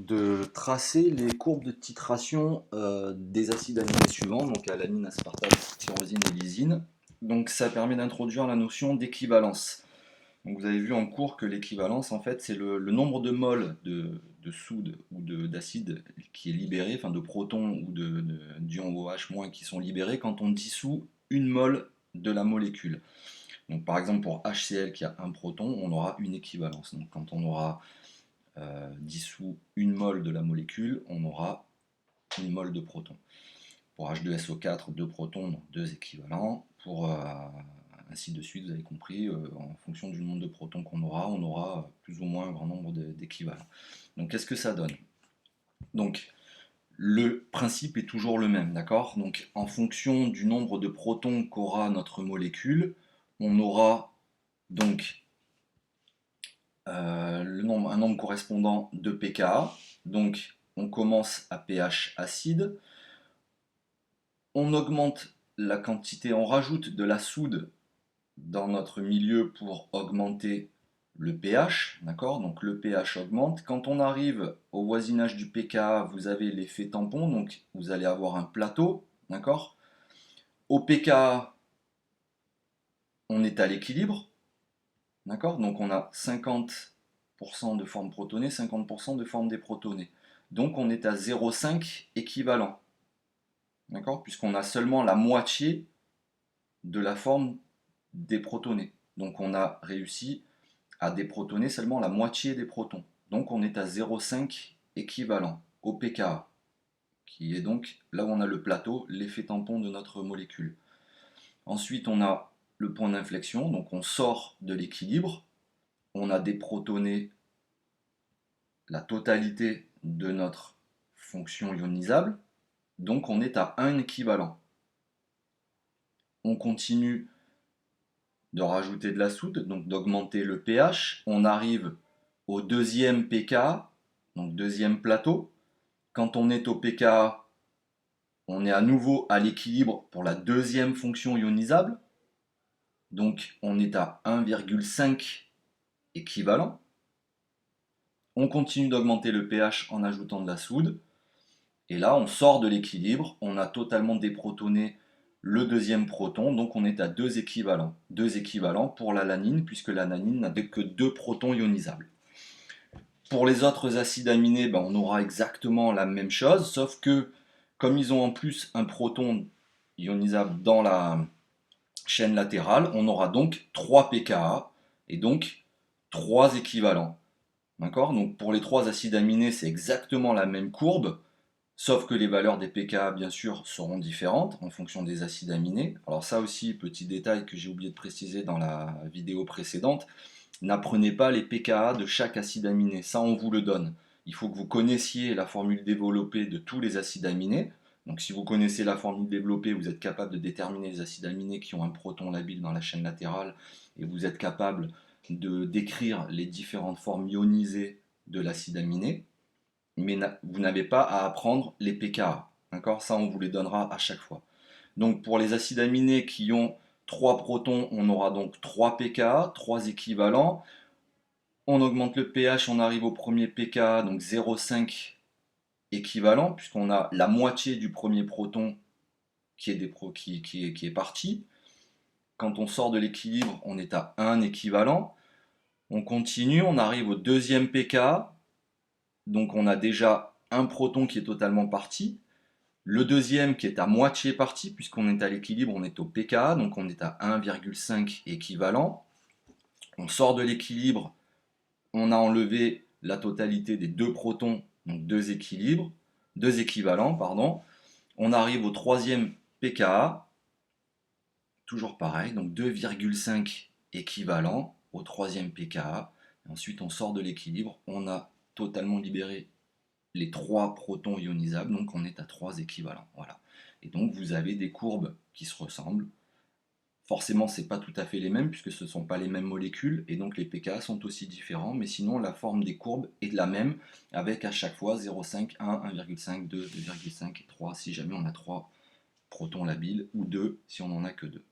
de tracer les courbes de titration des acides aminés suivants, donc alanine, aspartate, tyrosine et lysine. Donc ça permet d'introduire la notion d'équivalence. Donc vous avez vu en cours que l'équivalence, en fait, c'est le nombre de moles de soude ou d'acide qui est libéré, enfin de protons ou d'ions OH- qui sont libérés quand on dissout une mole de la molécule. Donc par exemple pour HCl qui a un proton, on aura une équivalence. Donc quand on aura dissous une mole de la molécule, on aura une mole de protons. Pour H2SO4, 2 protons, donc 2 équivalents. Pour ainsi de suite, vous avez compris, en fonction du nombre de protons qu'on aura, on aura plus ou moins un grand nombre d'équivalents. Donc qu'est-ce que ça donne? Donc le principe est toujours le même, d'accord? Donc en fonction du nombre de protons qu'aura notre molécule, on aura donc un nombre correspondant de pKa. Donc on commence à pH acide, on augmente la quantité, on rajoute de la soude dans notre milieu pour augmenter le pH, d'accord? Donc le pH augmente. Quand on arrive au voisinage du pKa, vous avez l'effet tampon, donc vous allez avoir un plateau, d'accord? Au pKa, on est à l'équilibre, d'accord? Donc on a 50% de forme protonée, 50% de forme déprotonée. Donc on est à 0,5 équivalent, d'accord? Puisqu'on a seulement la moitié de la forme déprotonée. Donc on a réussi à déprotoner seulement la moitié des protons. Donc on est à 0,5 équivalent au pKa, qui est donc là où on a le plateau, l'effet tampon de notre molécule. Ensuite on a le point d'inflexion, donc on sort de l'équilibre, on a déprotoné la totalité de notre fonction ionisable, donc on est à 1 équivalent. On continue de rajouter de la soude, donc d'augmenter le pH. On arrive au deuxième pKa, donc deuxième plateau. Quand on est au pKa, on est à nouveau à l'équilibre pour la deuxième fonction ionisable. Donc on est à 1,5 équivalent. On continue d'augmenter le pH en ajoutant de la soude. Et là, on sort de l'équilibre. On a totalement déprotoné le deuxième proton, donc on est à 2 équivalents. 2 équivalents pour l'alanine, puisque l'alanine n'a que 2 protons ionisables. Pour les autres acides aminés, on aura exactement la même chose, sauf que comme ils ont en plus un proton ionisable dans la chaîne latérale, on aura donc 3 pKa et donc 3 équivalents. D'accord? Donc pour les 3 acides aminés, c'est exactement la même courbe, sauf que les valeurs des pKa, bien sûr, seront différentes en fonction des acides aminés. Alors ça aussi, petit détail que j'ai oublié de préciser dans la vidéo précédente, n'apprenez pas les pKa de chaque acide aminé, ça on vous le donne. Il faut que vous connaissiez la formule développée de tous les acides aminés. Donc si vous connaissez la formule développée, vous êtes capable de déterminer les acides aminés qui ont un proton labile dans la chaîne latérale, et vous êtes capable de décrire les différentes formes ionisées de l'acide aminé, mais vous n'avez pas à apprendre les pKa. D'accord? Ça on vous les donnera à chaque fois. Donc pour les acides aminés qui ont 3 protons, on aura donc 3 pKa, 3 équivalents. On augmente le pH, on arrive au premier pKa, donc 0,5 équivalent, puisqu'on a la moitié du premier proton qui est parti. Quand on sort de l'équilibre, on est à 1 équivalent. On continue, on arrive au deuxième pKa, donc on a déjà un proton qui est totalement parti. Le deuxième qui est à moitié parti, puisqu'on est à l'équilibre, on est au pKa, donc on est à 1,5 équivalent. On sort de l'équilibre, on a enlevé la totalité des 2 protons, donc 2 équivalents, pardon. On arrive au troisième pKa, toujours pareil, donc 2,5 équivalents au troisième pKa. Ensuite, on sort de l'équilibre, on a totalement libéré les 3 protons ionisables, donc on est à 3 équivalents. Voilà. Et donc vous avez des courbes qui se ressemblent. Forcément, ce n'est pas tout à fait les mêmes, puisque ce ne sont pas les mêmes molécules, et donc les pKa sont aussi différents, mais sinon la forme des courbes est la même, avec à chaque fois 0,5, 1, 1,5, 2, 2,5 et 3, si jamais on a 3 protons labiles, ou 2 si on n'en a que 2.